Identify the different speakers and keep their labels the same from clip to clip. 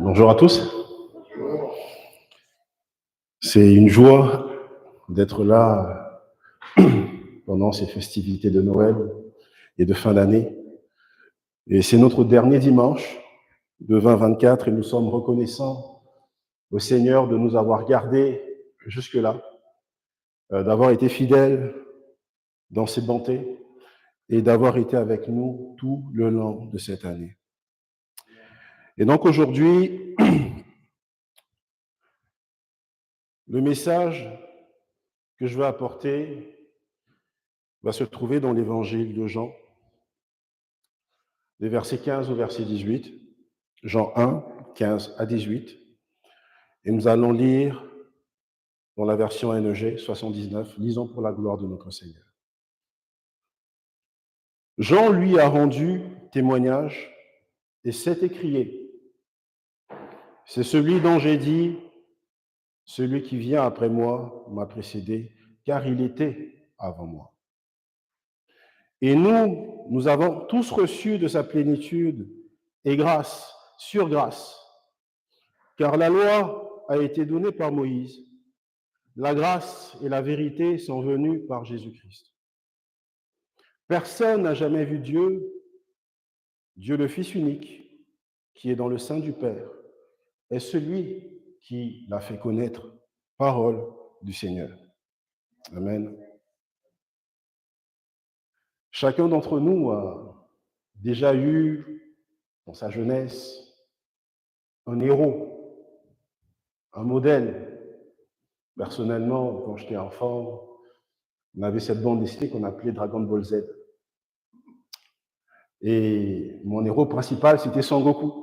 Speaker 1: Bonjour à tous. C'est une joie d'être là pendant ces festivités de Noël et de fin d'année. Et c'est notre dernier dimanche de 2024 et nous sommes reconnaissants au Seigneur de nous avoir gardés jusque-là, d'avoir été fidèles dans ses bontés et d'avoir été avec nous tout le long de cette année. Et donc aujourd'hui, le message que je veux apporter va se trouver dans l'évangile de Jean, des versets 15 au verset 18, Jean 1, 15 à 18. Et nous allons lire dans la version NEG 79, lisons pour la gloire de notre Seigneur. Jean lui a rendu témoignage et s'est écrié, c'est celui dont j'ai dit, celui qui vient après moi m'a précédé, car il était avant moi. Et nous avons tous reçu de sa plénitude et grâce sur grâce, car la loi a été donnée par Moïse, la grâce et la vérité sont venues par Jésus-Christ. Personne n'a jamais vu Dieu, Dieu le Fils unique, qui est dans le sein du Père, est celui qui l'a fait connaître, parole du Seigneur. Amen. Chacun d'entre nous a déjà eu, dans sa jeunesse, un héros, un modèle. Personnellement, quand j'étais enfant, on avait cette bande dessinée qu'on appelait Dragon Ball Z. Et mon héros principal, c'était Son Goku.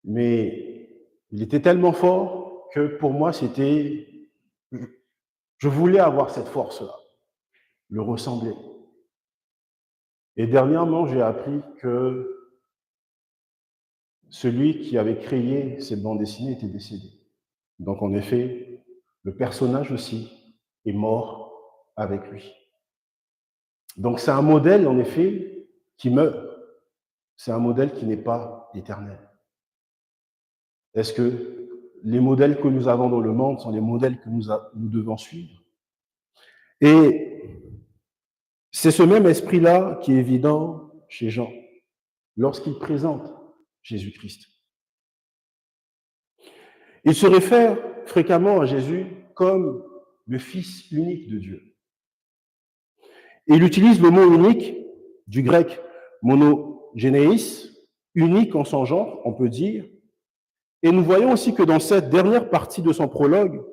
Speaker 1: Mais il était tellement fort que pour moi, je voulais avoir cette force-là, le ressembler. Et dernièrement, j'ai appris que celui qui avait créé cette bande dessinée était décédé. Donc en effet, le personnage aussi est mort avec lui. Donc c'est un modèle, en effet, qui meurt. C'est un modèle qui n'est pas éternel. Est-ce que les modèles que nous avons dans le monde sont les modèles que nous devons suivre? Et c'est ce même esprit-là qui est évident chez Jean, lorsqu'il présente Jésus-Christ. Il se réfère fréquemment à Jésus comme le Fils unique de Dieu. Et il utilise le mot unique, du grec monogénéis, unique en son genre, on peut dire. Et nous voyons aussi que dans cette dernière partie de son prologue,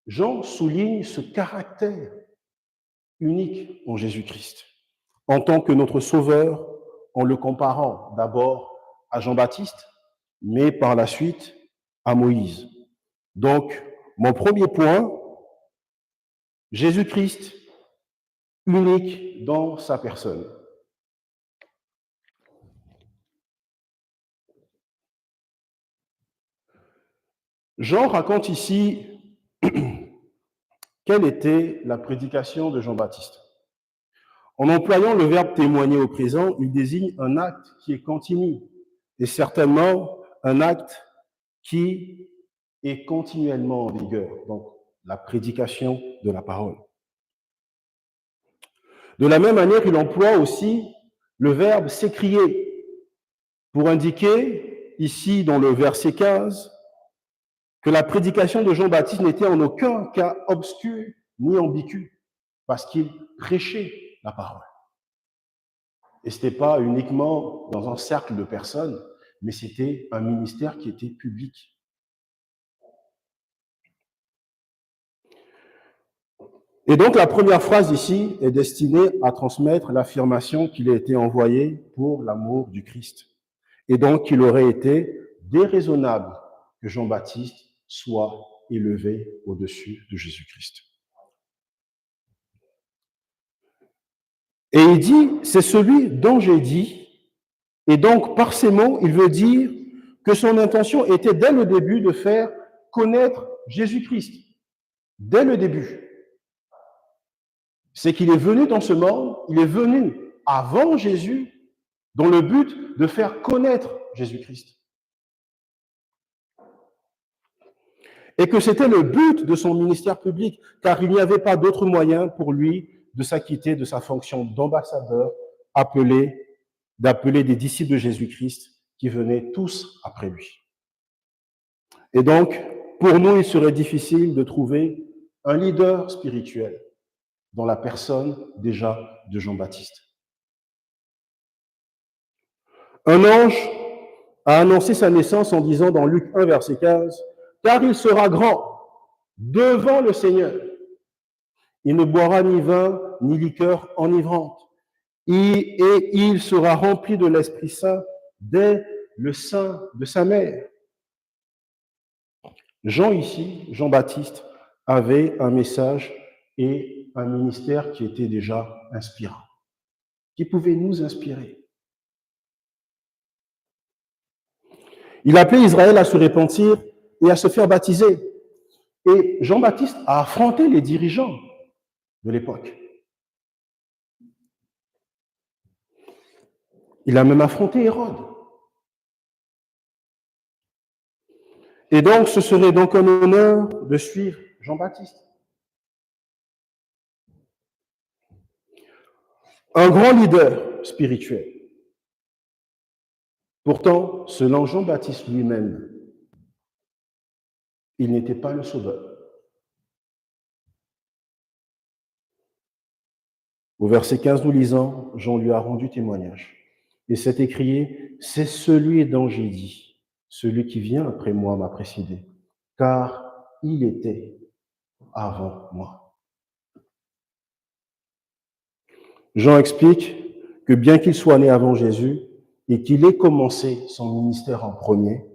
Speaker 1: Jean souligne ce caractère unique en Jésus-Christ, en tant que notre Sauveur, en le comparant d'abord à Jean-Baptiste, mais par la suite à Moïse. Donc, mon premier point, Jésus-Christ unique dans sa personne. Jean raconte ici quelle était la prédication de Jean-Baptiste. En employant le verbe témoigner au présent, il désigne un acte qui est continu et certainement un acte qui est continuellement en vigueur, donc la prédication de la parole. De la même manière, il emploie aussi le verbe s'écrier pour indiquer ici dans le verset 15 que la prédication de Jean-Baptiste n'était en aucun cas obscure ni ambiguë, parce qu'il prêchait la parole. Et ce n'était pas uniquement dans un cercle de personnes, mais c'était un ministère qui était public. Et donc la première phrase ici est destinée à transmettre l'affirmation qu'il a été envoyé pour l'amour du Christ. Et donc qu'il aurait été déraisonnable que Jean-Baptiste soit élevé au-dessus de Jésus-Christ. Et il dit, c'est celui dont j'ai dit, et donc par ces mots, il veut dire que son intention était dès le début de faire connaître Jésus-Christ. Dès le début. C'est qu'il est venu dans ce monde, il est venu avant Jésus, dans le but de faire connaître Jésus-Christ. et que c'était le but de son ministère public, car il n'y avait pas d'autre moyen pour lui de s'acquitter de sa fonction d'ambassadeur, d'appeler des disciples de Jésus-Christ qui venaient tous après lui. Et donc, pour nous, il serait difficile de trouver un leader spirituel dans la personne déjà de Jean-Baptiste. Un ange a annoncé sa naissance en disant dans Luc 1, verset 15, « Car il sera grand devant le Seigneur. Il ne boira ni vin, ni liqueur enivrante. Et il sera rempli de l'Esprit Saint dès le sein de sa mère. » Jean-Baptiste, avait un message et un ministère qui était déjà inspirant, qui pouvait nous inspirer. Il appelait Israël à se repentir et à se faire baptiser. Et Jean-Baptiste a affronté les dirigeants de l'époque. Il a même affronté Hérode. Et donc, ce serait donc un honneur de suivre Jean-Baptiste. Un grand leader spirituel. Pourtant, selon Jean-Baptiste lui-même, il n'était pas le sauveur. Au verset 15, nous lisons, Jean lui a rendu témoignage. Et c'est écrié, « C'est celui dont j'ai dit, celui qui vient après moi m'a précédé, car il était avant moi. » Jean explique que bien qu'il soit né avant Jésus et qu'il ait commencé son ministère en premier,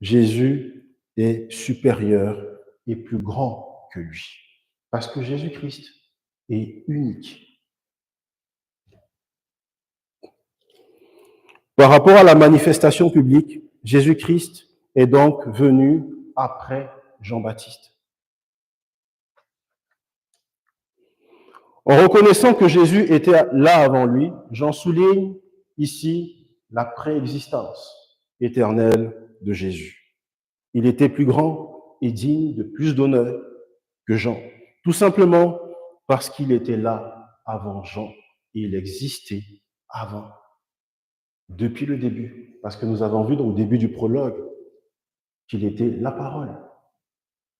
Speaker 1: Jésus est supérieur et plus grand que lui. Parce que Jésus-Christ est unique. Par rapport à la manifestation publique, Jésus-Christ est donc venu après Jean-Baptiste. En reconnaissant que Jésus était là avant lui, Jean souligne ici la préexistence éternelle de Jésus. Il était plus grand et digne de plus d'honneur que Jean, tout simplement parce qu'il était là avant Jean et il existait avant. Depuis le début, parce que nous avons vu au début du prologue qu'il était la parole.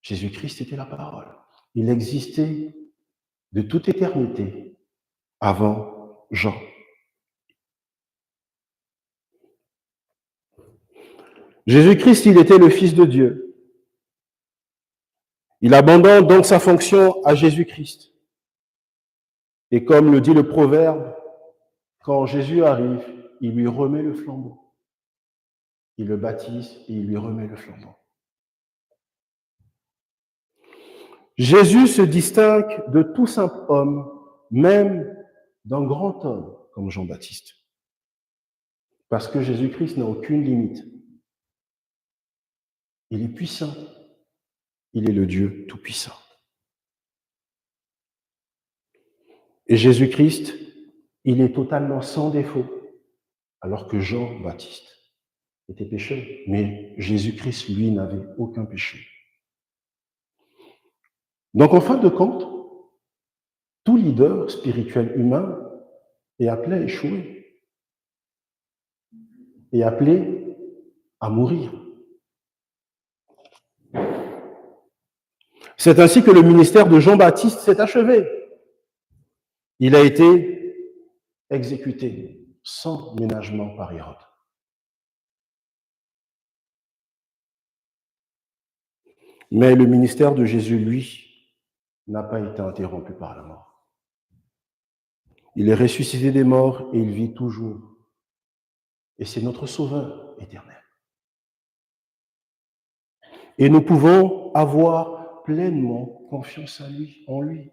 Speaker 1: Jésus-Christ était la parole. Il existait de toute éternité avant Jean. Jésus-Christ, il était le Fils de Dieu. Il abandonne donc sa fonction à Jésus-Christ. Et comme le dit le proverbe, quand Jésus arrive, il lui remet le flambeau. Il le baptise et il lui remet le flambeau. Jésus se distingue de tout simple homme, même d'un grand homme comme Jean-Baptiste. Parce que Jésus-Christ n'a aucune limite. Il est puissant. Il est le Dieu tout-puissant. Et Jésus-Christ, il est totalement sans défaut, alors que Jean-Baptiste était pécheur. Mais Jésus-Christ, lui, n'avait aucun péché. Donc, en fin de compte, tout leader spirituel humain est appelé à échouer, est appelé à mourir. C'est ainsi que le ministère de Jean-Baptiste s'est achevé. Il a été exécuté sans ménagement par Hérode. Mais le ministère de Jésus, lui, n'a pas été interrompu par la mort. Il est ressuscité des morts et il vit toujours. Et c'est notre Sauveur éternel. Et nous pouvons avoir pleinement confiance en lui.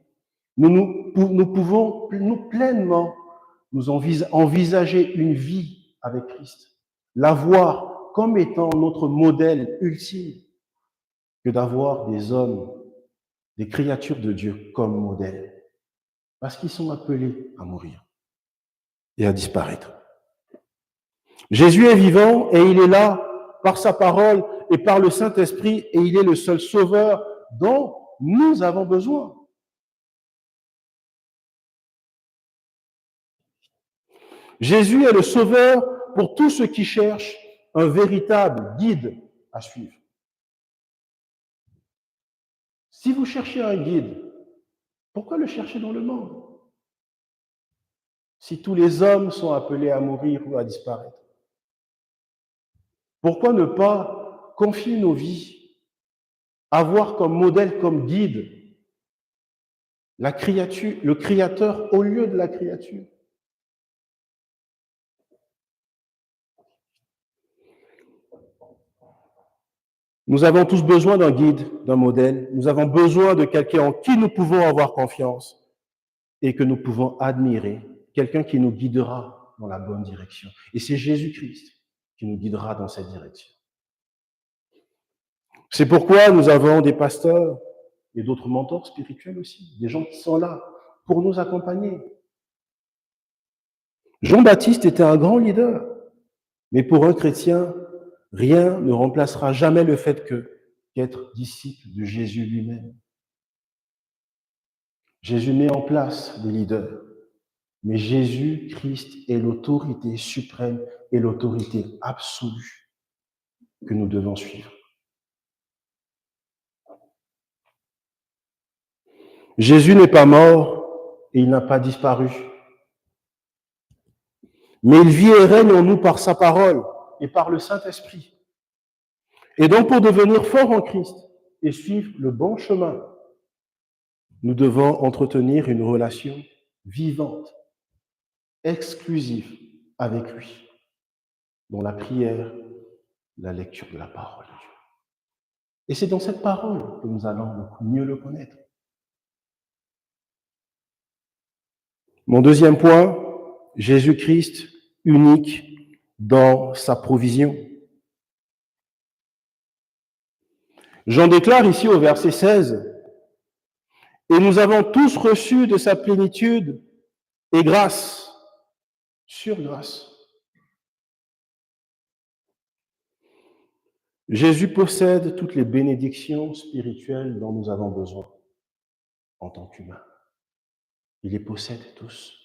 Speaker 1: Nous pouvons pleinement nous envisager une vie avec Christ, l'avoir comme étant notre modèle ultime, que d'avoir des hommes, des créatures de Dieu comme modèle, parce qu'ils sont appelés à mourir et à disparaître. Jésus est vivant et il est là par sa parole et par le Saint-Esprit, et il est le seul sauveur dont nous avons besoin. Jésus est le sauveur pour tous ceux qui cherchent un véritable guide à suivre. Si vous cherchez un guide, pourquoi le chercher dans le monde? Si tous les hommes sont appelés à mourir ou à disparaître, pourquoi ne pas confier nos vies, avoir comme modèle, comme guide, la créature, le Créateur au lieu de la créature? Nous avons tous besoin d'un guide, d'un modèle. Nous avons besoin de quelqu'un en qui nous pouvons avoir confiance et que nous pouvons admirer, quelqu'un qui nous guidera dans la bonne direction. Et c'est Jésus-Christ qui nous guidera dans cette direction. C'est pourquoi nous avons des pasteurs et d'autres mentors spirituels aussi, des gens qui sont là pour nous accompagner. Jean-Baptiste était un grand leader, mais pour un chrétien, rien ne remplacera jamais le fait qu'être disciple de Jésus lui-même. Jésus met en place des leaders, mais Jésus-Christ est l'autorité suprême et l'autorité absolue que nous devons suivre. Jésus n'est pas mort et il n'a pas disparu, mais il vit et règne en nous par sa parole et par le Saint-Esprit. Et donc, pour devenir fort en Christ et suivre le bon chemin, nous devons entretenir une relation vivante, exclusive avec lui, dans la prière, la lecture de la parole de Dieu. Et c'est dans cette parole que nous allons mieux le connaître. Mon deuxième point, Jésus-Christ unique dans sa provision. Jean déclare ici au verset 16, « Et nous avons tous reçu de sa plénitude et grâce sur grâce. » Jésus possède toutes les bénédictions spirituelles dont nous avons besoin en tant qu'humains. Il les possède tous.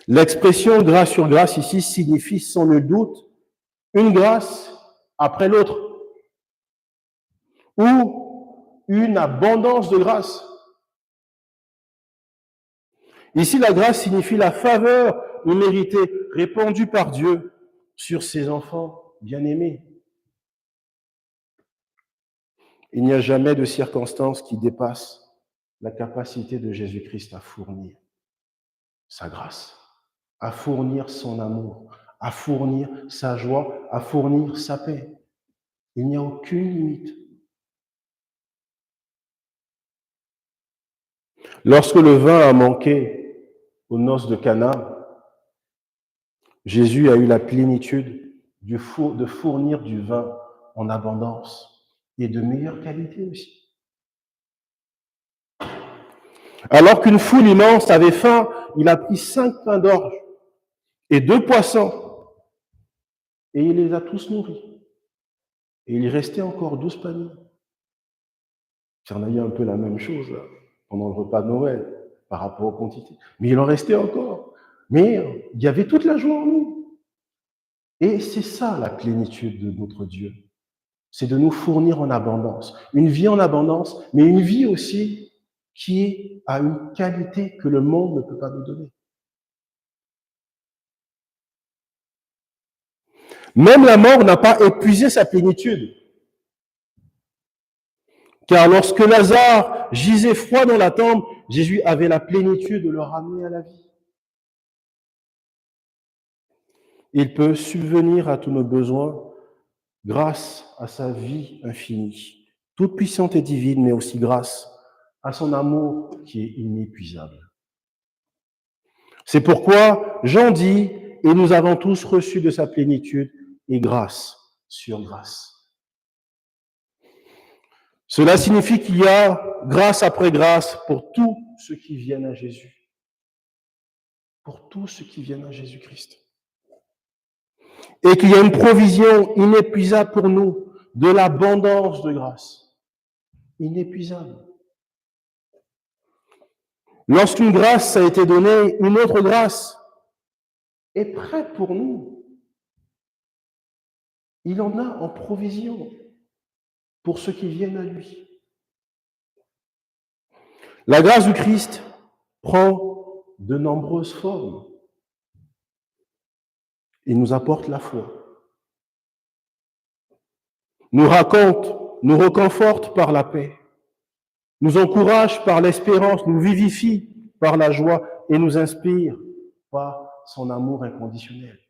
Speaker 1: L'expression grâce sur grâce ici signifie sans nul doute une grâce après l'autre ou une abondance de grâce. Ici, la grâce signifie la faveur imméritée répandue par Dieu sur ses enfants bien-aimés. Il n'y a jamais de circonstance qui dépasse la capacité de Jésus-Christ à fournir sa grâce, à fournir son amour, à fournir sa joie, à fournir sa paix. Il n'y a aucune limite. Lorsque le vin a manqué aux noces de Cana, Jésus a eu la plénitude de fournir du vin en abondance et de meilleure qualité aussi. Alors qu'une foule immense avait faim, il a pris 5 pains d'orge et 2 poissons et il les a tous nourris. Et il restait encore 12 paniers. J'en ai eu un peu la même chose là, pendant le repas de Noël par rapport aux quantités. Mais il en restait encore. Mais il y avait toute la joie en nous. Et c'est ça la plénitude de notre Dieu. C'est de nous fournir en abondance. Une vie en abondance, mais une vie aussi qui a une qualité que le monde ne peut pas nous donner. Même la mort n'a pas épuisé sa plénitude. Car lorsque Lazare gisait froid dans la tombe, Jésus avait la plénitude de le ramener à la vie. Il peut subvenir à tous nos besoins grâce à sa vie infinie, toute puissante et divine, mais aussi grâce à son amour qui est inépuisable. C'est pourquoi Jean dit, et nous avons tous reçu de sa plénitude et grâce sur grâce. Cela signifie qu'il y a grâce après grâce pour tous ceux qui viennent à Jésus. Pour tous ceux qui viennent à Jésus-Christ. et qu'il y a une provision inépuisable pour nous de l'abondance de grâce. Inépuisable. Lorsqu'une grâce a été donnée, une autre grâce est prête pour nous. Il en a en provision pour ceux qui viennent à lui. La grâce du Christ prend de nombreuses formes. Il nous apporte la foi, nous raconte, nous reconforte par la paix, nous encourage par l'espérance, nous vivifie par la joie et nous inspire par son amour inconditionnel.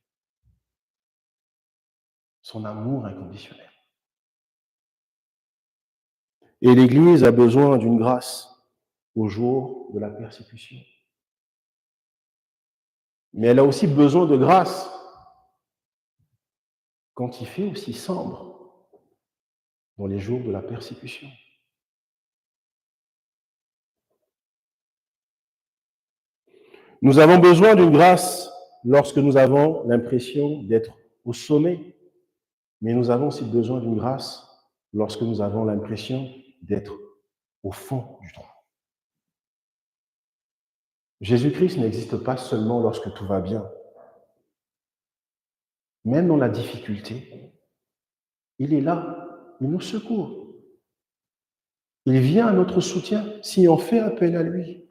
Speaker 1: Son amour inconditionnel. Et l'Église a besoin d'une grâce au jour de la persécution. Mais elle a aussi besoin de grâce quand il fait aussi sombre dans les jours de la persécution. Nous avons besoin d'une grâce lorsque nous avons l'impression d'être au sommet, mais nous avons aussi besoin d'une grâce lorsque nous avons l'impression d'être au fond du trou. Jésus-Christ n'existe pas seulement lorsque tout va bien. Même dans la difficulté, il est là, il nous secourt. Il vient à notre soutien si on fait appel à lui.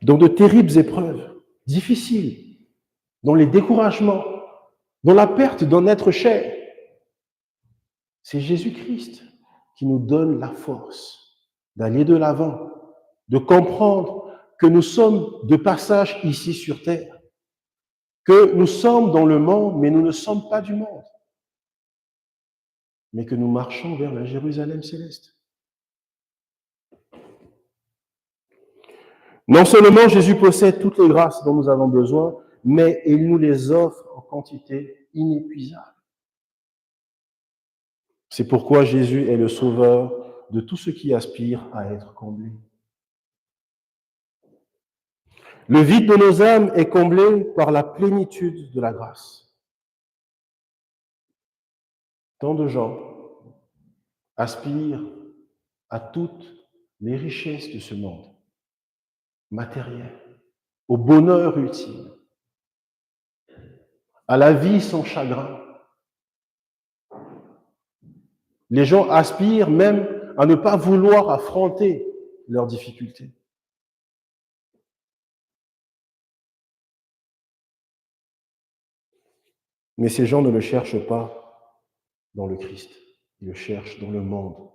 Speaker 1: Dans de terribles épreuves, difficiles, dans les découragements, dans la perte d'un être cher, c'est Jésus-Christ qui nous donne la force d'aller de l'avant, de comprendre que nous sommes de passage ici sur terre, que nous sommes dans le monde, mais nous ne sommes pas du monde, mais que nous marchons vers la Jérusalem céleste. Non seulement Jésus possède toutes les grâces dont nous avons besoin, mais il nous les offre en quantité inépuisable. C'est pourquoi Jésus est le sauveur de tous ceux qui aspirent à être comblés. Le vide de nos âmes est comblé par la plénitude de la grâce. Tant de gens aspirent à toutes les richesses de ce monde matériel, au bonheur ultime, à la vie sans chagrin. Les gens aspirent même à ne pas vouloir affronter leurs difficultés. Mais ces gens ne le cherchent pas dans le Christ, ils le cherchent dans le monde.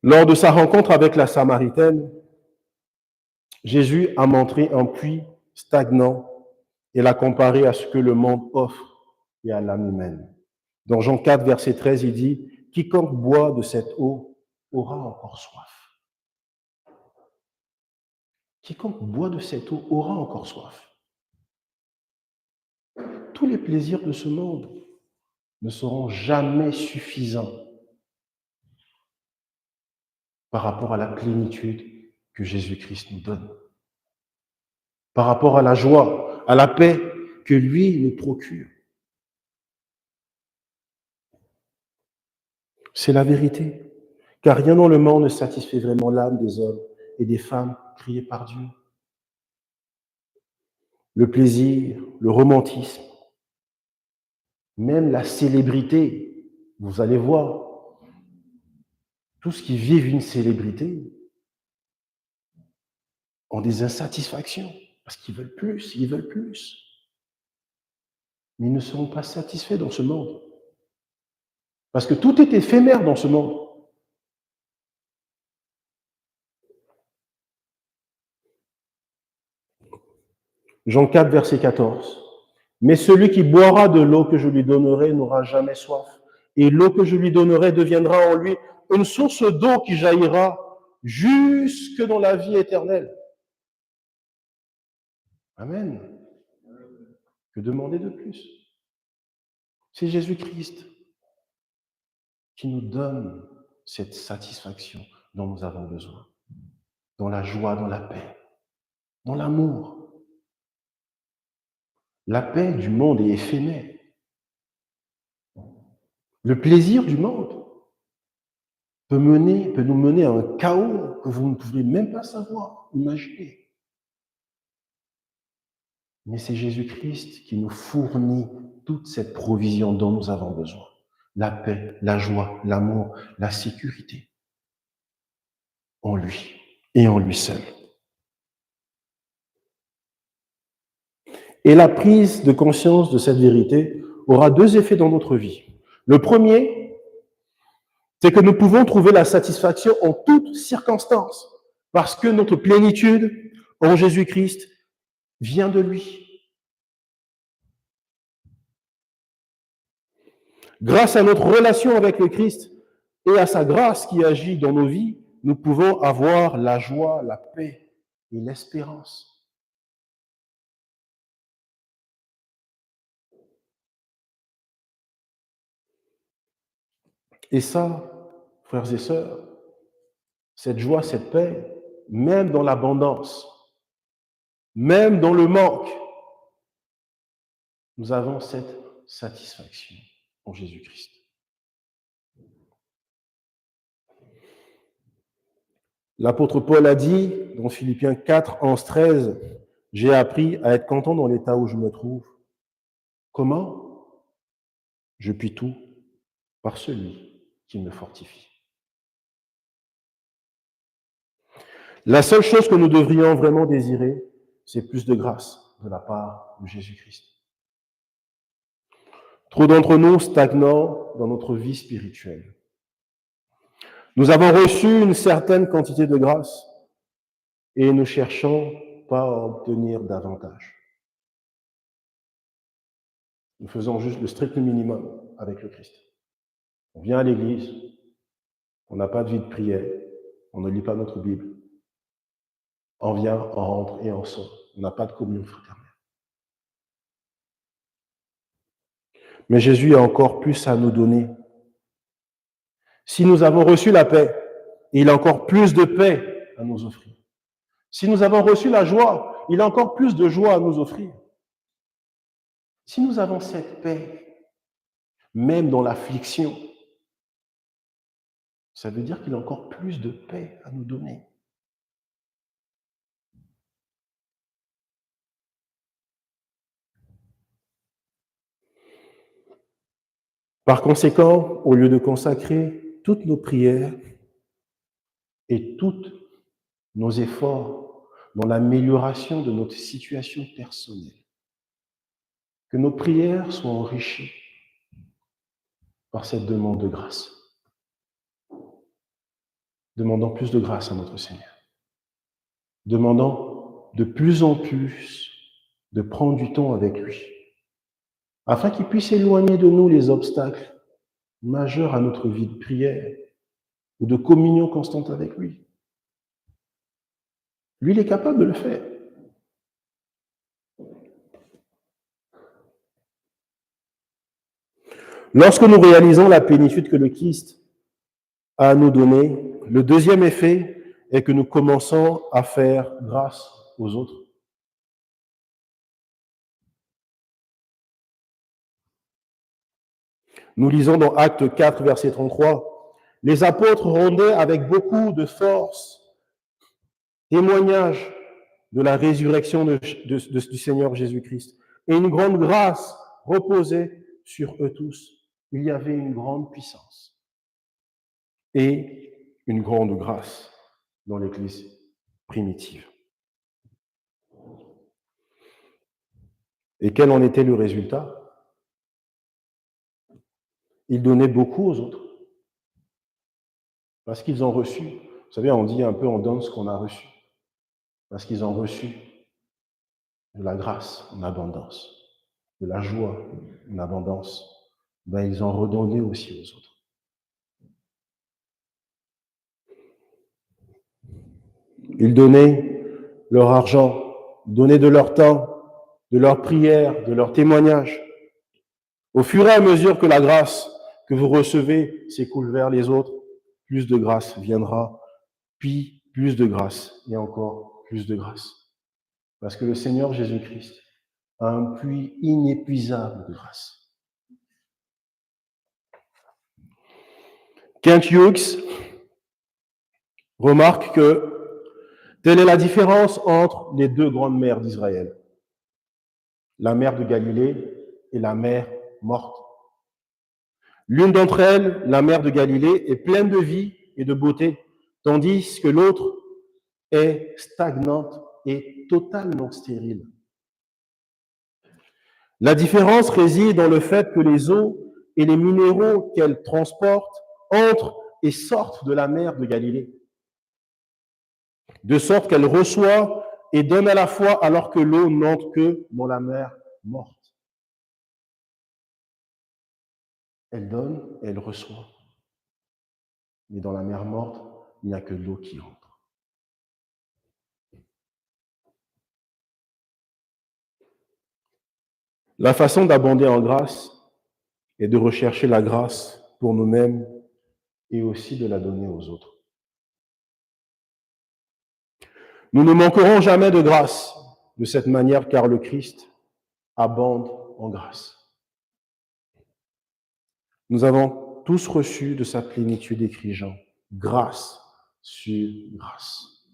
Speaker 1: Lors de sa rencontre avec la Samaritaine, Jésus a montré un puits stagnant et l'a comparé à ce que le monde offre et à l'âme humaine. Dans Jean 4, verset 13, il dit « Quiconque boit de cette eau aura encore soif. » Quiconque boit de cette eau aura encore soif. Tous les plaisirs de ce monde ne seront jamais suffisants par rapport à la plénitude que Jésus-Christ nous donne, par rapport à la joie, à la paix que lui nous procure. C'est la vérité, car rien dans le monde ne satisfait vraiment l'âme des hommes et des femmes créés par Dieu. Le plaisir, le romantisme, même la célébrité, vous allez voir, tous ceux qui vivent une célébrité ont des insatisfactions, parce qu'ils veulent plus, ils veulent plus. Mais ils ne seront pas satisfaits dans ce monde. Parce que tout est éphémère dans ce monde. Jean 4, verset 14. Mais celui qui boira de l'eau que je lui donnerai n'aura jamais soif. Et l'eau que je lui donnerai deviendra en lui une source d'eau qui jaillira jusque dans la vie éternelle. Amen. Que demander de plus? C'est Jésus-Christ qui nous donne cette satisfaction dont nous avons besoin. dans la joie, dans la paix, dans l'amour. La paix du monde est éphémère. Le plaisir du monde peut nous mener à un chaos que vous ne pouvez même pas savoir, imaginer. Mais c'est Jésus-Christ qui nous fournit toute cette provision dont nous avons besoin. La paix, la joie, l'amour, la sécurité. En lui et en lui seul. Et la prise de conscience de cette vérité aura deux effets dans notre vie. Le premier, c'est que nous pouvons trouver la satisfaction en toutes circonstances, parce que notre plénitude en Jésus-Christ vient de lui. Grâce à notre relation avec le Christ et à sa grâce qui agit dans nos vies, nous pouvons avoir la joie, la paix et l'espérance. Et ça, frères et sœurs, cette joie, cette paix, même dans l'abondance, même dans le manque, nous avons cette satisfaction en Jésus-Christ. L'apôtre Paul a dit dans Philippiens 4, 11, 13, « J'ai appris à être content dans l'état où je me trouve. Comment ? Je puis tout par celui qui me fortifie. » La seule chose que nous devrions vraiment désirer, c'est plus de grâce de la part de Jésus-Christ. Trop d'entre nous stagnons dans notre vie spirituelle. Nous avons reçu une certaine quantité de grâce et nous cherchons pas à obtenir davantage. Nous faisons juste le strict minimum avec le Christ. On vient à l'église, on n'a pas de vie de prière, on ne lit pas notre Bible. On vient, on rentre et on sort. On n'a pas de communion fraternelle. Mais Jésus a encore plus à nous donner. Si nous avons reçu la paix, il a encore plus de paix à nous offrir. Si nous avons reçu la joie, il a encore plus de joie à nous offrir. Si nous avons cette paix, même dans l'affliction, ça veut dire qu'il a encore plus de paix à nous donner. Par conséquent, au lieu de consacrer toutes nos prières et tous nos efforts dans l'amélioration de notre situation personnelle, que nos prières soient enrichies par cette demande de grâce. Demandons plus de grâce à notre Seigneur. Demandons de plus en plus de prendre du temps avec lui, afin qu'il puisse éloigner de nous les obstacles majeurs à notre vie de prière ou de communion constante avec lui. Lui, il est capable de le faire. Lorsque nous réalisons la plénitude que le Christ a à nous donner, le deuxième effet est que nous commençons à faire grâce aux autres. Nous lisons dans Actes 4, verset 33, « Les apôtres rendaient avec beaucoup de force témoignage de la résurrection du Seigneur Jésus-Christ. Et une grande grâce reposait sur eux tous. » Il y avait une grande puissance et une grande grâce dans l'Église primitive. Et quel en était le résultat ? Ils donnaient beaucoup aux autres parce qu'ils ont reçu. Vous savez, on dit un peu, on donne ce qu'on a reçu parce qu'ils ont reçu de la grâce en abondance, de la joie en abondance. Ben, ils ont redonné aussi aux autres. Ils donnaient leur argent, donnaient de leur temps, de leur prière, de leur témoignage. Au fur et à mesure que la grâce que vous recevez s'écoule vers les autres, plus de grâce viendra, puis plus de grâce et encore plus de grâce. Parce que le Seigneur Jésus-Christ a un puits inépuisable de grâce. Kent Hughes remarque que telle est la différence entre les deux grandes mers d'Israël, la mer de Galilée et la mer morte. L'une d'entre elles, la mer de Galilée, est pleine de vie et de beauté, tandis que l'autre est stagnante et totalement stérile. La différence réside dans le fait que les eaux et les minéraux qu'elle transporte entrent et sortent de la mer de Galilée, de sorte qu'elle reçoit et donne à la fois alors que l'eau n'entre que dans la mer morte. Elle donne et elle reçoit. Mais dans la mer morte, il n'y a que l'eau qui entre. La façon d'abonder en grâce est de rechercher la grâce pour nous-mêmes et aussi de la donner aux autres. Nous ne manquerons jamais de grâce de cette manière car le Christ abonde en grâce. Nous avons tous reçu de sa plénitude, écrit Jean, grâce sur grâce.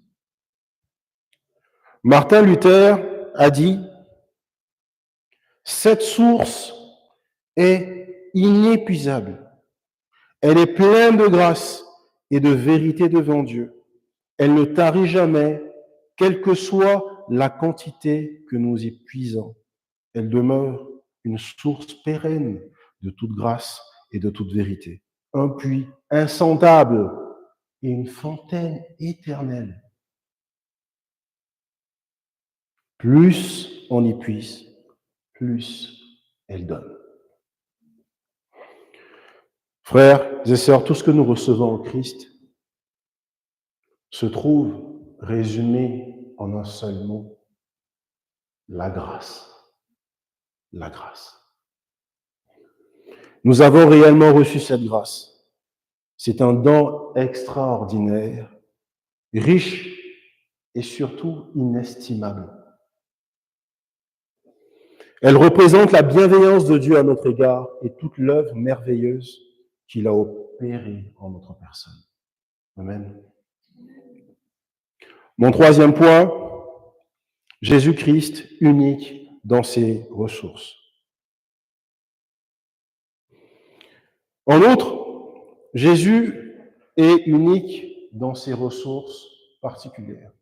Speaker 1: Martin Luther a dit « Cette source est inépuisable. Elle est pleine de grâce et de vérité devant Dieu. Elle ne tarit jamais, quelle que soit la quantité que nous y puisons. Elle demeure une source pérenne de toute grâce et de toute vérité. Un puits insondable et une fontaine éternelle. Plus on y puise, plus elle donne. » Frères et sœurs, tout ce que nous recevons en Christ se trouve résumé en un seul mot, la grâce. La grâce. Nous avons réellement reçu cette grâce. C'est un don extraordinaire, riche et surtout inestimable. Elle représente la bienveillance de Dieu à notre égard et toute l'œuvre merveilleuse qu'il a opérée en notre personne. Amen. Mon troisième point, Jésus-Christ unique dans ses ressources. En outre, Jésus est unique dans ses ressources particulières.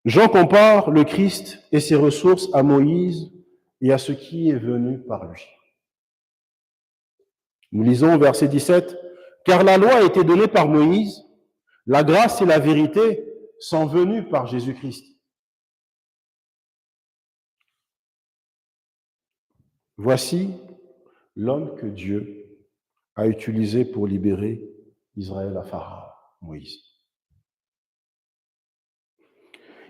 Speaker 1: Jean compare le Christ et ses ressources à Moïse et à ce qui est venu par lui. Nous lisons au verset 17, « Car la loi a été donnée par Moïse, la grâce et la vérité sont venues par Jésus-Christ. » Voici l'homme que Dieu a utilisé pour libérer Israël à Pharaon, Moïse.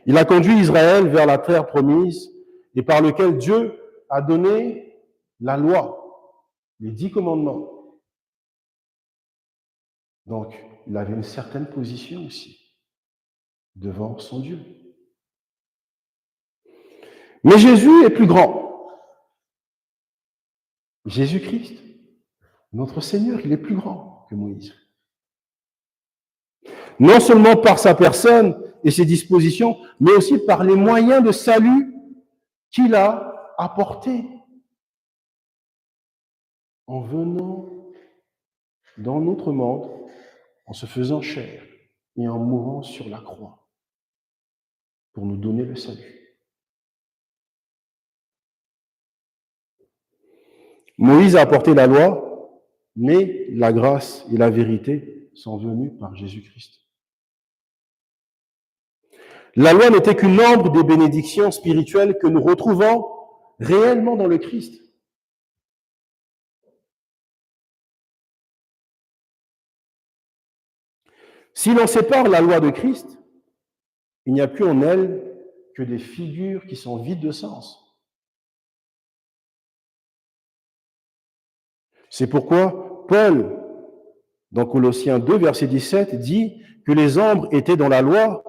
Speaker 1: Il a conduit Israël vers la terre promise et par lequel Dieu a donné la loi, les 10 commandements. Donc, il avait une certaine position aussi devant son Dieu. Mais Jésus est plus grand. Jésus-Christ, notre Seigneur, il est plus grand que Moïse. Non seulement par sa personne et ses dispositions, mais aussi par les moyens de salut qu'il a apportés en venant dans notre monde, en se faisant chair et en mourant sur la croix pour nous donner le salut. Moïse a apporté la loi, mais la grâce et la vérité sont venues par Jésus-Christ. La loi n'était qu'une ombre des bénédictions spirituelles que nous retrouvons réellement dans le Christ. Si l'on sépare la loi de Christ, il n'y a plus en elle que des figures qui sont vides de sens. C'est pourquoi Paul, dans Colossiens 2, verset 17, dit que les membres étaient dans la loi,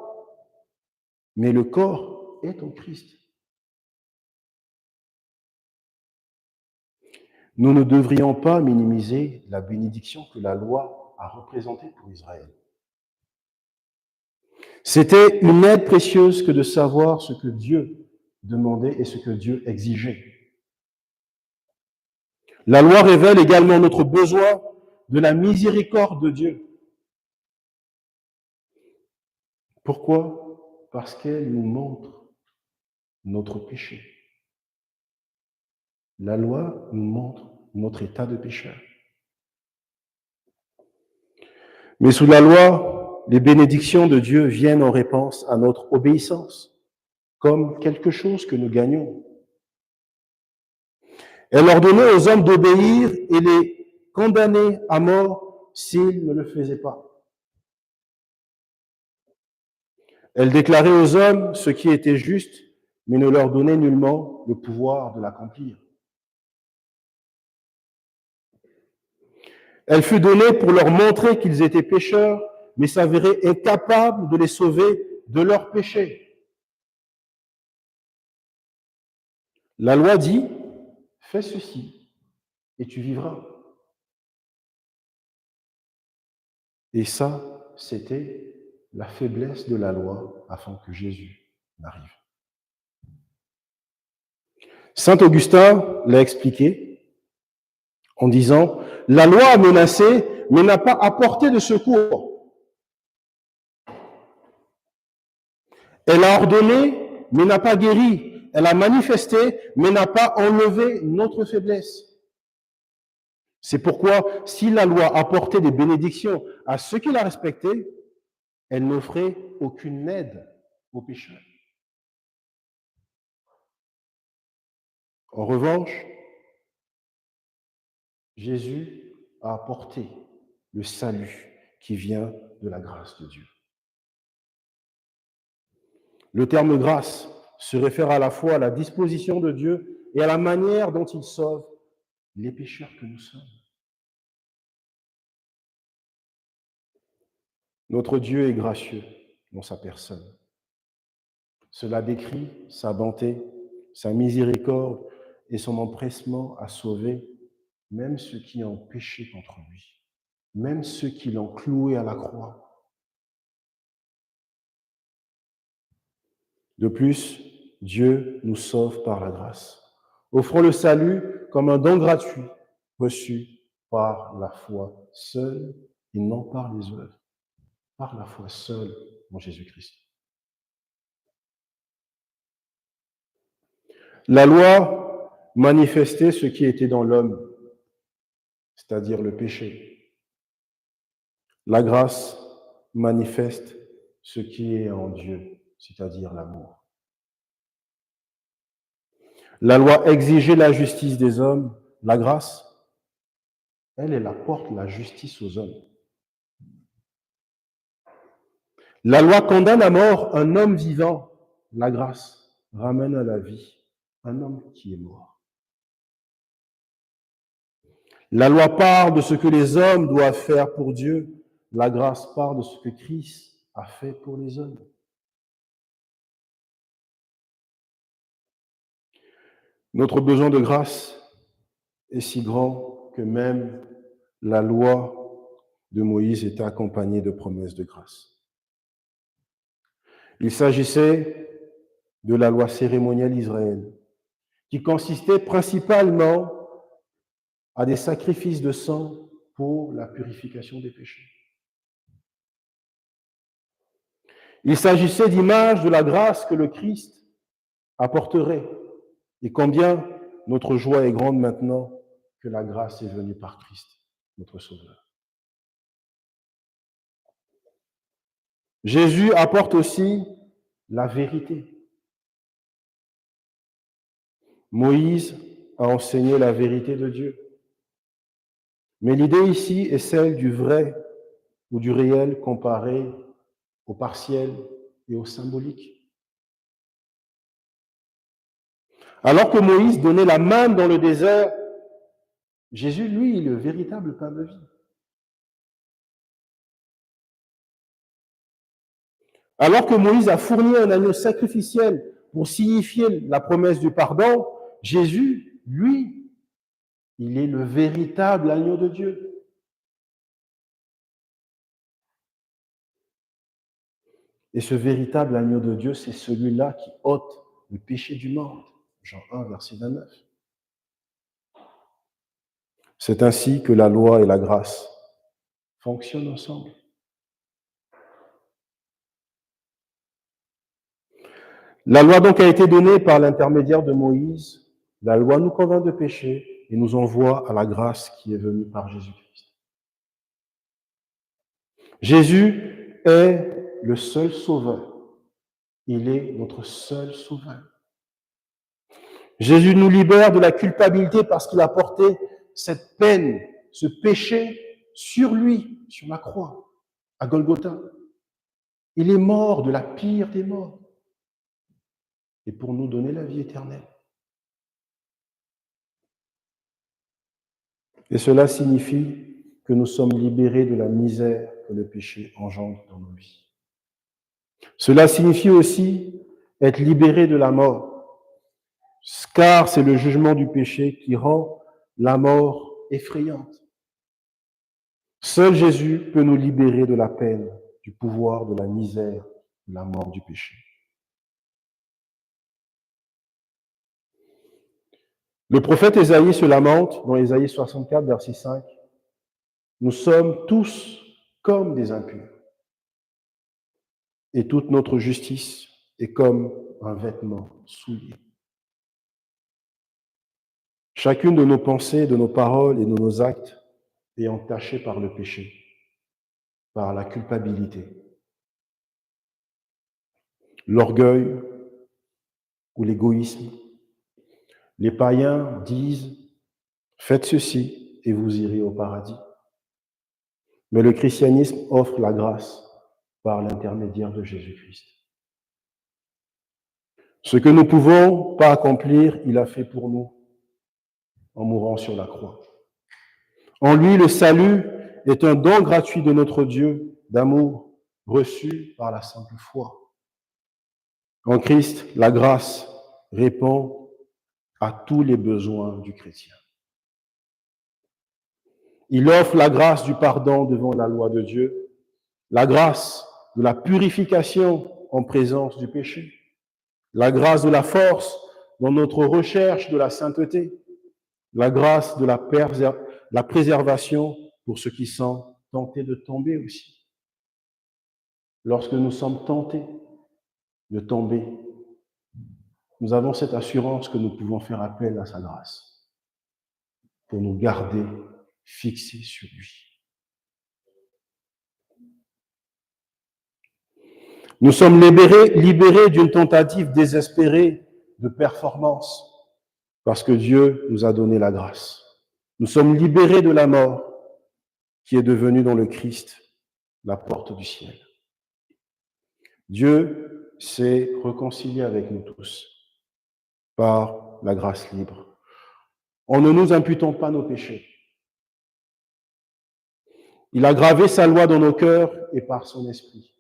Speaker 1: mais le corps est en Christ. Nous ne devrions pas minimiser la bénédiction que la loi a représentée pour Israël. C'était une aide précieuse que de savoir ce que Dieu demandait et ce que Dieu exigeait. La loi révèle également notre besoin de la miséricorde de Dieu. Pourquoi? Parce qu'elle nous montre notre péché. La loi nous montre notre état de pécheur. Mais sous la loi, les bénédictions de Dieu viennent en réponse à notre obéissance, comme quelque chose que nous gagnons. Elle ordonnait aux hommes d'obéir et les condamnait à mort s'ils ne le faisaient pas. Elle déclarait aux hommes ce qui était juste, mais ne leur donnait nullement le pouvoir de l'accomplir. Elle fut donnée pour leur montrer qu'ils étaient pécheurs, mais s'avéraient incapables de les sauver de leurs péchés. La loi dit, fais ceci et tu vivras. Et ça, c'était la faiblesse de la loi afin que Jésus n'arrive. Saint Augustin l'a expliqué en disant, la loi a menacé, mais n'a pas apporté de secours. Elle a ordonné, mais n'a pas guéri. Elle a manifesté, mais n'a pas enlevé notre faiblesse. C'est pourquoi, si la loi apportait des bénédictions à ceux qui la respectaient, elle n'offrait aucune aide aux pécheurs. En revanche, Jésus a apporté le salut qui vient de la grâce de Dieu. Le terme grâce se réfère à la fois à la disposition de Dieu et à la manière dont il sauve les pécheurs que nous sommes. Notre Dieu est gracieux dans sa personne. Cela décrit sa bonté, sa miséricorde et son empressement à sauver même ceux qui ont péché contre lui, même ceux qui l'ont cloué à la croix. De plus, Dieu nous sauve par la grâce, offrant le salut comme un don gratuit reçu par la foi seule et non par les œuvres, par la foi seule en Jésus-Christ. La loi manifestait ce qui était dans l'homme, c'est-à-dire le péché. La grâce manifeste ce qui est en Dieu, c'est-à-dire l'amour. La loi exigeait la justice des hommes. La grâce, elle apporte la justice aux hommes. La loi condamne à mort un homme vivant. La grâce ramène à la vie un homme qui est mort. La loi parle de ce que les hommes doivent faire pour Dieu. La grâce parle de ce que Christ a fait pour les hommes. Notre besoin de grâce est si grand que même la loi de Moïse était accompagnée de promesses de grâce. Il s'agissait de la loi cérémonielle d'Israël, qui consistait principalement à des sacrifices de sang pour la purification des péchés. Il s'agissait d'images de la grâce que le Christ apporterait, et combien notre joie est grande maintenant que la grâce est venue par Christ, notre Sauveur. Jésus apporte aussi la vérité. Moïse a enseigné la vérité de Dieu. Mais l'idée ici est celle du vrai ou du réel comparé au partiel et au symbolique. Alors que Moïse donnait la manne dans le désert, Jésus, lui, est le véritable pain de vie. Alors que Moïse a fourni un agneau sacrificiel pour signifier la promesse du pardon, Jésus, lui, il est le véritable agneau de Dieu. Et ce véritable agneau de Dieu, c'est celui-là qui ôte le péché du monde. Jean 1, verset 29. C'est ainsi que la loi et la grâce fonctionnent ensemble. La loi donc a été donnée par l'intermédiaire de Moïse. La loi nous convainc de péché et nous envoie à la grâce qui est venue par Jésus-Christ. Jésus est le seul sauveur. Il est notre seul sauveur. Jésus nous libère de la culpabilité parce qu'il a porté cette peine, ce péché sur lui, sur la croix, à Golgotha. Il est mort de la pire des morts et pour nous donner la vie éternelle. Et cela signifie que nous sommes libérés de la misère que le péché engendre dans nos vies. Cela signifie aussi être libérés de la mort, car c'est le jugement du péché qui rend la mort effrayante. Seul Jésus peut nous libérer de la peine, du pouvoir, de la misère, de la mort du péché. Le prophète Ésaïe se lamente dans Ésaïe 64, verset 5. Nous sommes tous comme des impurs, et toute notre justice est comme un vêtement souillé. Chacune de nos pensées, de nos paroles et de nos actes est entachée par le péché, par la culpabilité, l'orgueil ou l'égoïsme. Les païens disent « Faites ceci et vous irez au paradis ». Mais le christianisme offre la grâce par l'intermédiaire de Jésus-Christ. Ce que nous ne pouvons pas accomplir, il a fait pour nous en mourant sur la croix. En lui, le salut est un don gratuit de notre Dieu d'amour reçu par la simple foi. En Christ, la grâce répond à tous les besoins du chrétien. Il offre la grâce du pardon devant la loi de Dieu, la grâce de la purification en présence du péché, la grâce de la force dans notre recherche de la sainteté, la grâce de la préservation pour ceux qui sont tentés de tomber aussi. Lorsque nous sommes tentés de tomber, nous avons cette assurance que nous pouvons faire appel à sa grâce pour nous garder fixés sur lui. Nous sommes libérés d'une tentative désespérée de performance parce que Dieu nous a donné la grâce. Nous sommes libérés de la mort qui est devenue dans le Christ la porte du ciel. Dieu s'est réconcilié avec nous tous par la grâce libre. En ne nous imputant pas nos péchés. Il a gravé sa loi dans nos cœurs et par son esprit.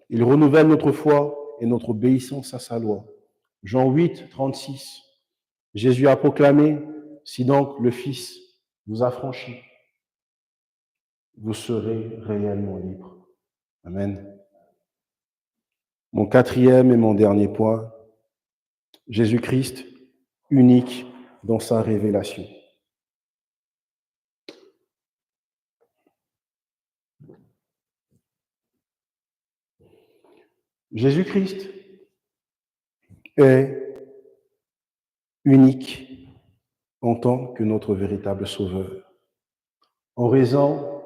Speaker 1: Il renouvelle notre foi et notre obéissance à sa loi. Jean 8, 36. Jésus a proclamé, si donc le Fils vous a franchi, vous serez réellement libre. Amen. Mon quatrième et mon dernier point, Jésus-Christ unique dans sa révélation. Jésus-Christ est unique en tant que notre véritable sauveur, en raison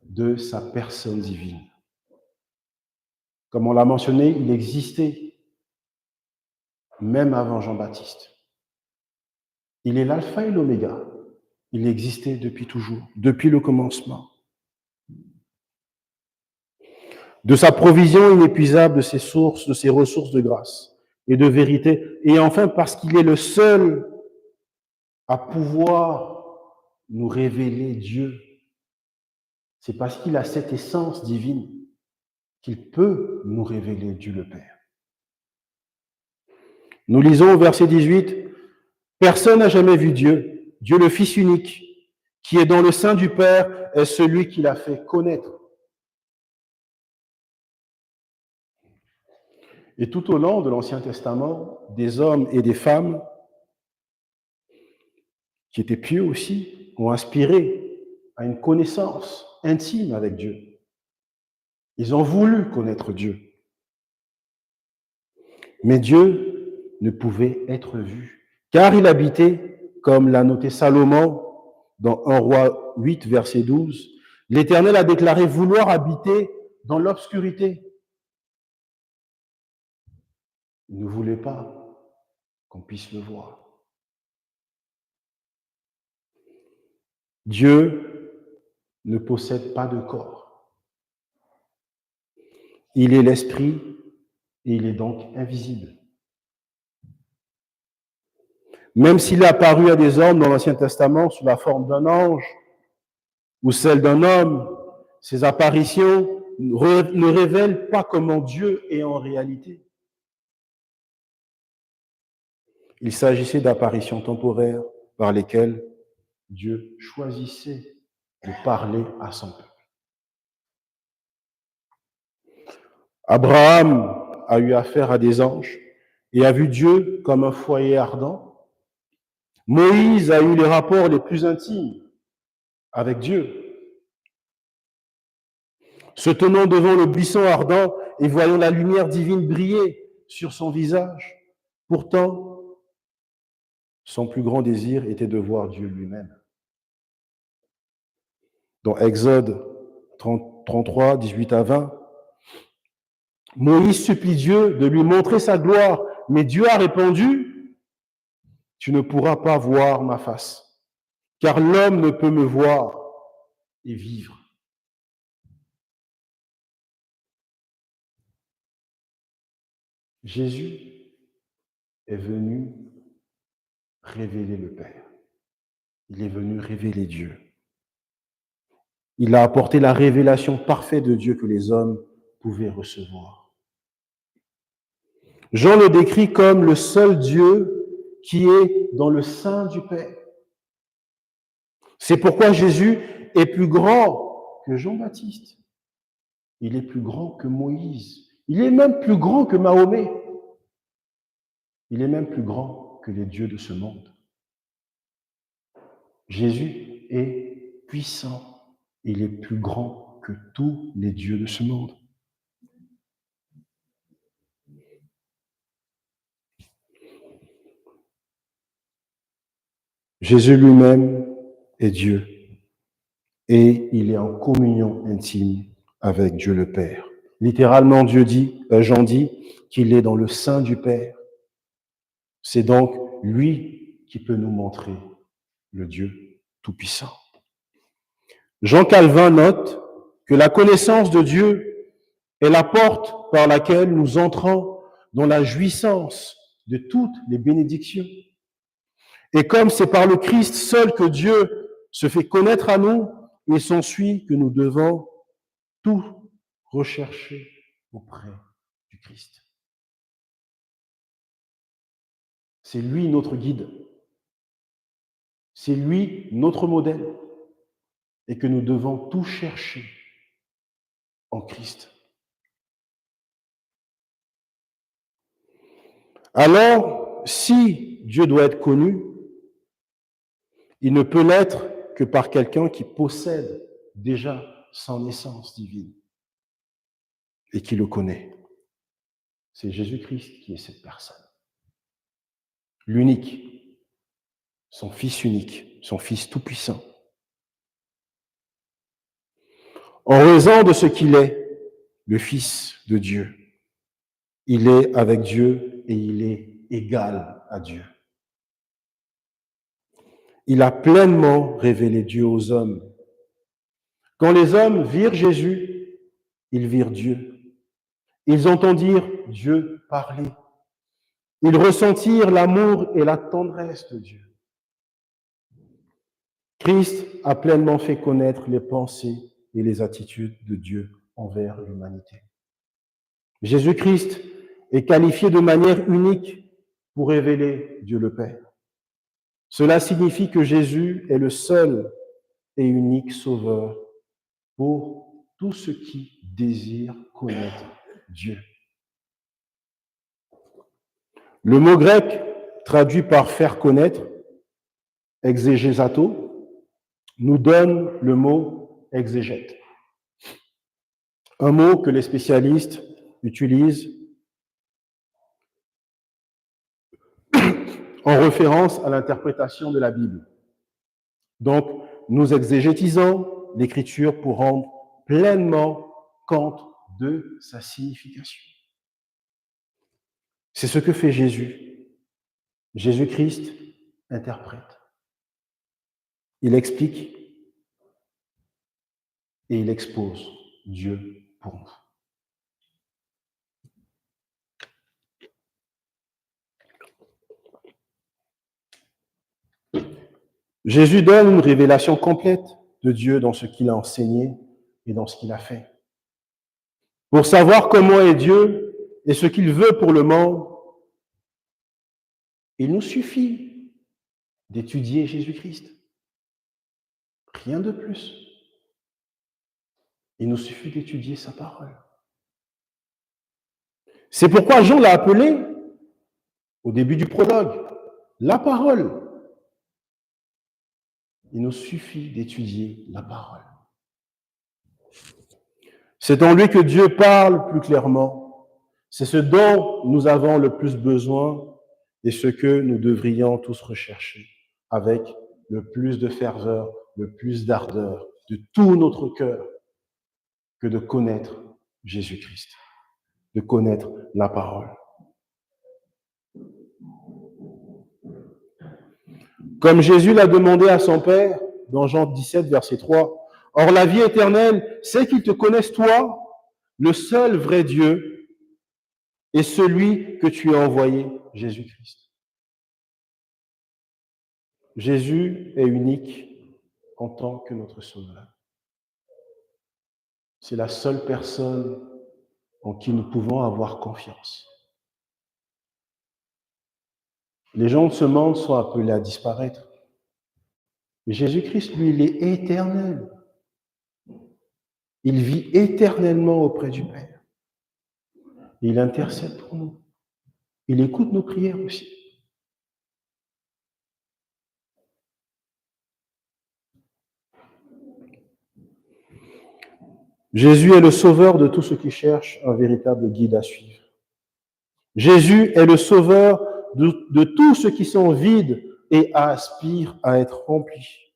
Speaker 1: de sa personne divine. Comme on l'a mentionné, il existait même avant Jean-Baptiste. Il est l'alpha et l'oméga. Il existait depuis toujours, depuis le commencement. De sa provision inépuisable de ses sources, de ses ressources de grâce et de vérité, et enfin parce qu'il est le seul à pouvoir nous révéler Dieu. C'est parce qu'il a cette essence divine qu'il peut nous révéler Dieu le Père. Nous lisons au verset 18, « Personne n'a jamais vu Dieu, Dieu le Fils unique, qui est dans le sein du Père, est celui qui l'a fait connaître. » Et tout au long de l'Ancien Testament, des hommes et des femmes qui étaient pieux aussi ont aspiré à une connaissance intime avec Dieu. Ils ont voulu connaître Dieu. Mais Dieu ne pouvait être vu, car il habitait, comme l'a noté Salomon dans 1 Roi 8, verset 12, « L'Éternel a déclaré vouloir habiter dans l'obscurité. » Il ne voulait pas qu'on puisse le voir. Dieu ne possède pas de corps. Il est l'esprit et il est donc invisible. Même s'il est apparu à des hommes dans l'Ancien Testament sous la forme d'un ange ou celle d'un homme, ces apparitions ne révèlent pas comment Dieu est en réalité. Il s'agissait d'apparitions temporaires par lesquelles Dieu choisissait de parler à son peuple. Abraham a eu affaire à des anges et a vu Dieu comme un foyer ardent. Moïse a eu les rapports les plus intimes avec Dieu. Se tenant devant le buisson ardent et voyant la lumière divine briller sur son visage, pourtant, son plus grand désir était de voir Dieu lui-même. Dans Exode 33, 18 à 20, Moïse supplie Dieu de lui montrer sa gloire, mais Dieu a répondu, « Tu ne pourras pas voir ma face, car l'homme ne peut me voir et vivre. » Jésus est venu révéler le Père. Il est venu révéler Dieu. Il a apporté la révélation parfaite de Dieu que les hommes pouvaient recevoir. Jean le décrit comme le seul Dieu qui est dans le sein du Père. C'est pourquoi Jésus est plus grand que Jean-Baptiste. Il est plus grand que Moïse. Il est même plus grand que Mahomet. Il est même plus grand que les dieux de ce monde. Jésus est puissant. Il est plus grand que tous les dieux de ce monde. Jésus lui-même est Dieu et il est en communion intime avec Dieu le Père. Littéralement, Jean dit qu'il est dans le sein du Père. C'est donc lui qui peut nous montrer le Dieu Tout-Puissant. Jean Calvin note que la connaissance de Dieu est la porte par laquelle nous entrons dans la jouissance de toutes les bénédictions. Et comme c'est par le Christ seul que Dieu se fait connaître à nous, il s'ensuit que nous devons tout rechercher auprès du Christ. C'est lui notre guide. C'est lui notre modèle. Et que nous devons tout chercher en Christ. Alors, si Dieu doit être connu, il ne peut l'être que par quelqu'un qui possède déjà son essence divine et qui le connaît. C'est Jésus-Christ qui est cette personne. L'unique, son Fils unique, son Fils tout-puissant. En raison de ce qu'il est, le Fils de Dieu, il est avec Dieu et il est égal à Dieu. Il a pleinement révélé Dieu aux hommes. Quand les hommes virent Jésus, ils virent Dieu. Ils entendirent Dieu parler. Ils ressentirent l'amour et la tendresse de Dieu. Christ a pleinement fait connaître les pensées et les attitudes de Dieu envers l'humanité. Jésus-Christ est qualifié de manière unique pour révéler Dieu le Père. Cela signifie que Jésus est le seul et unique sauveur pour tous ceux qui désirent connaître Dieu. Le mot grec traduit par faire connaître, exégésato, nous donne le mot exégète. Un mot que les spécialistes utilisent en référence à l'interprétation de la Bible. Donc, nous exégétisons l'Écriture pour rendre pleinement compte de sa signification. C'est ce que fait Jésus. Jésus-Christ interprète. Il explique et il expose Dieu pour nous. Jésus donne une révélation complète de Dieu dans ce qu'il a enseigné et dans ce qu'il a fait. Pour savoir comment est Dieu et ce qu'il veut pour le monde, il nous suffit d'étudier Jésus-Christ. Rien de plus. Il nous suffit d'étudier sa parole. C'est pourquoi Jean l'a appelé, au début du prologue, la parole. Il nous suffit d'étudier la parole. C'est en lui que Dieu parle plus clairement. C'est ce dont nous avons le plus besoin et ce que nous devrions tous rechercher avec le plus de ferveur, le plus d'ardeur de tout notre cœur que de connaître Jésus-Christ, de connaître la parole. Comme Jésus l'a demandé à son Père dans Jean 17, verset 3, « Or la vie éternelle, c'est qu'ils te connaissent toi, le seul vrai Dieu, et celui que tu as envoyé, Jésus-Christ. » Jésus est unique en tant que notre Sauveur. C'est la seule personne en qui nous pouvons avoir confiance. Les gens de ce monde sont appelés à disparaître. Mais Jésus-Christ, lui, il est éternel. Il vit éternellement auprès du Père. Il intercède pour nous. Il écoute nos prières aussi. Jésus est le sauveur de tous ceux qui cherchent un véritable guide à suivre. Jésus est le sauveur de tous ceux qui sont vides et aspirent à être remplis,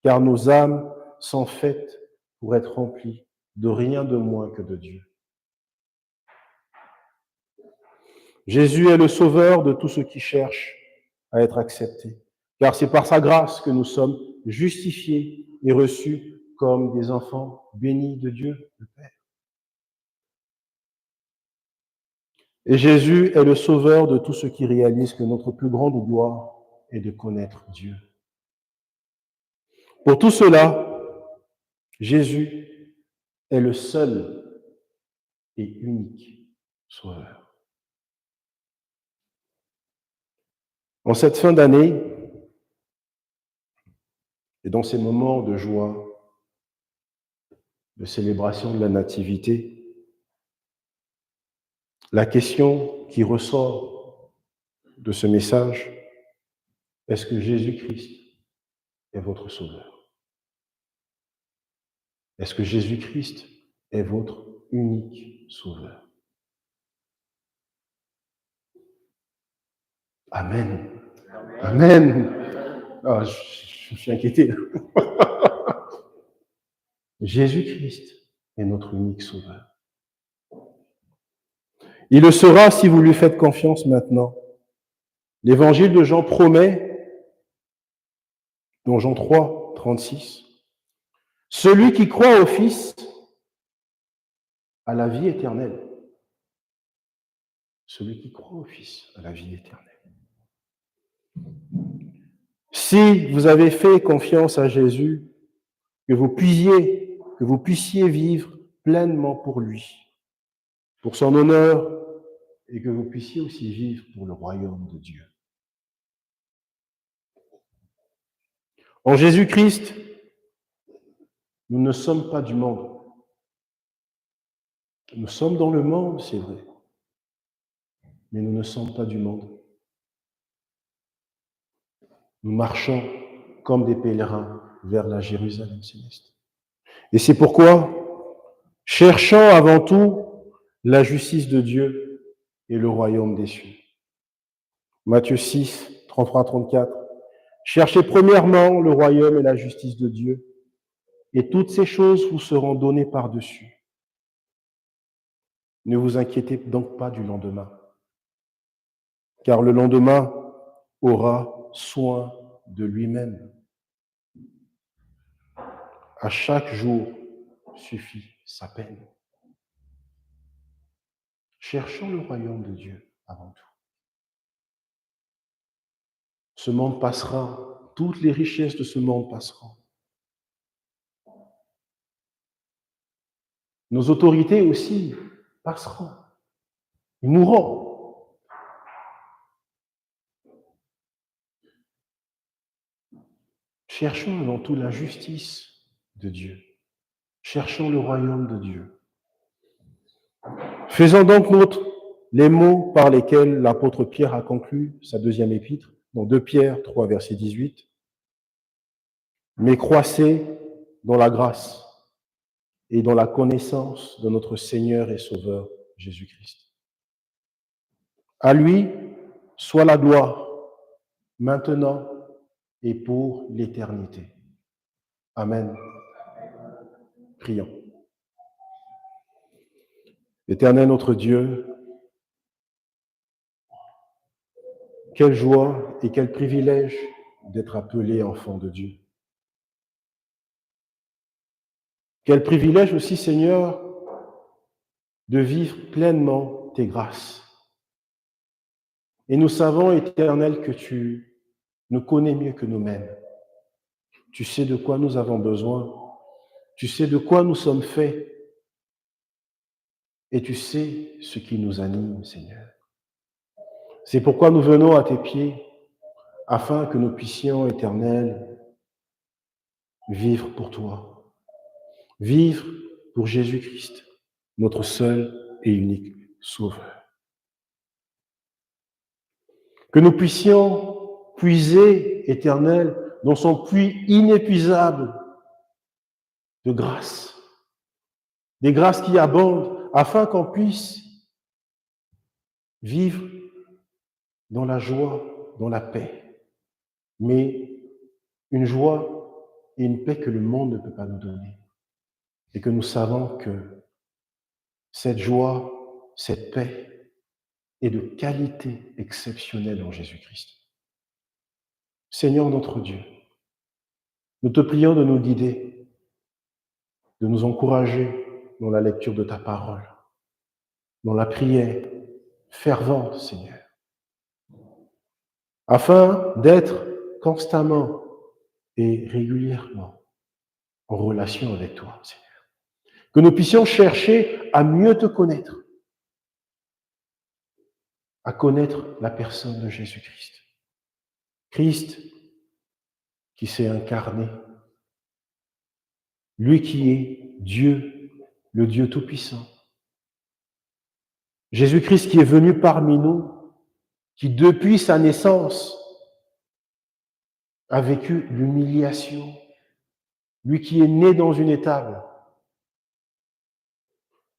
Speaker 1: car nos âmes sont faites pour être remplies de rien de moins que de Dieu. Jésus est le sauveur de tous ceux qui cherchent à être acceptés, car c'est par sa grâce que nous sommes justifiés et reçus comme des enfants bénis de Dieu, le Père. Et Jésus est le sauveur de tous ceux qui réalisent que notre plus grande gloire est de connaître Dieu. Pour tout cela, Jésus est le seul et unique sauveur. En cette fin d'année, et dans ces moments de joie, de célébration de la Nativité, la question qui ressort de ce message, est-ce que Jésus-Christ est votre sauveur? Est-ce que Jésus-Christ est votre unique sauveur? Amen. Amen. Oh, je suis inquiété. Jésus-Christ est notre unique sauveur. Il le sera si vous lui faites confiance maintenant. L'évangile de Jean promet, dans Jean 3, 36, « Celui qui croit au Fils a la vie éternelle. » Celui qui croit au Fils a la vie éternelle. Si vous avez fait confiance à Jésus, que vous puissiez vivre pleinement pour lui. pour son honneur, et que vous puissiez aussi vivre pour le royaume de Dieu. En Jésus-Christ, nous ne sommes pas du monde. Nous sommes dans le monde, c'est vrai, mais nous ne sommes pas du monde. Nous marchons comme des pèlerins vers la Jérusalem céleste. Et c'est pourquoi, cherchant avant tout la justice de Dieu et le royaume des cieux. Matthieu 6, 33-34. Cherchez premièrement le royaume et la justice de Dieu, et toutes ces choses vous seront données par-dessus. Ne vous inquiétez donc pas du lendemain, car le lendemain aura soin de lui-même. À chaque jour suffit sa peine. Cherchons le royaume de Dieu avant tout. Ce monde passera, toutes les richesses de ce monde passeront. Nos autorités aussi passeront. Ils mourront. Cherchons avant tout la justice de Dieu. Cherchons le royaume de Dieu. Faisons donc nôtres les mots par lesquels l'apôtre Pierre a conclu sa deuxième épître, dans 2 Pierre 3, verset 18. Mais croissez dans la grâce et dans la connaissance de notre Seigneur et Sauveur Jésus-Christ. À lui soit la gloire, maintenant et pour l'éternité. Amen. Prions. Éternel notre Dieu, quelle joie et quel privilège d'être appelé enfant de Dieu. Quel privilège aussi, Seigneur, de vivre pleinement tes grâces. Et nous savons, Éternel, que tu nous connais mieux que nous-mêmes. Tu sais de quoi nous avons besoin. Tu sais de quoi nous sommes faits. Et tu sais ce qui nous anime, Seigneur. C'est pourquoi nous venons à tes pieds, afin que nous puissions, Éternel, vivre pour toi. Vivre pour Jésus-Christ, notre seul et unique Sauveur. Que nous puissions puiser, Éternel, dans son puits inépuisable de grâce, des grâces qui abondent, afin qu'on puisse vivre dans la joie, dans la paix, mais une joie et une paix que le monde ne peut pas nous donner. Et que nous savons que cette joie, cette paix est de qualité exceptionnelle en Jésus-Christ. Seigneur notre Dieu, nous te prions de nous guider, de nous encourager dans la lecture de ta parole, dans la prière fervente, Seigneur, afin d'être constamment et régulièrement en relation avec toi, Seigneur. Que nous puissions chercher à mieux te connaître, à connaître la personne de Jésus-Christ. Christ qui s'est incarné, lui qui est Dieu, le Dieu Tout-Puissant. Jésus-Christ qui est venu parmi nous, qui depuis sa naissance a vécu l'humiliation, lui qui est né dans une étable,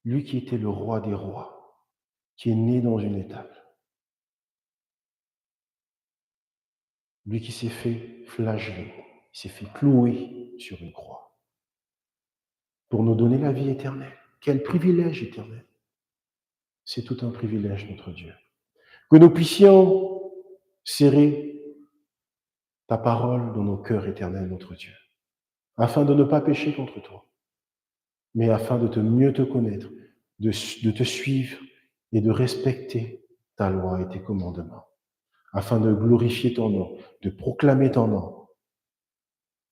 Speaker 1: lui qui était le roi des rois, qui est né dans une étable, lui qui s'est fait flageller, il s'est fait clouer sur une croix pour nous donner la vie éternelle. Quel privilège éternel! C'est tout un privilège, notre Dieu. Que nous puissions serrer ta parole dans nos cœurs éternels, notre Dieu, afin de ne pas pécher contre toi, mais afin de mieux te connaître, de te suivre et de respecter ta loi et tes commandements, afin de glorifier ton nom, de proclamer ton nom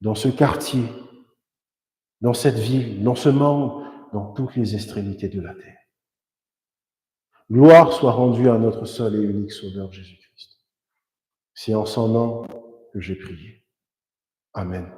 Speaker 1: dans ce quartier, dans cette ville, dans ce monde, dans toutes les extrémités de la terre. Gloire soit rendue à notre seul et unique Sauveur Jésus-Christ. C'est en son nom que j'ai prié. Amen.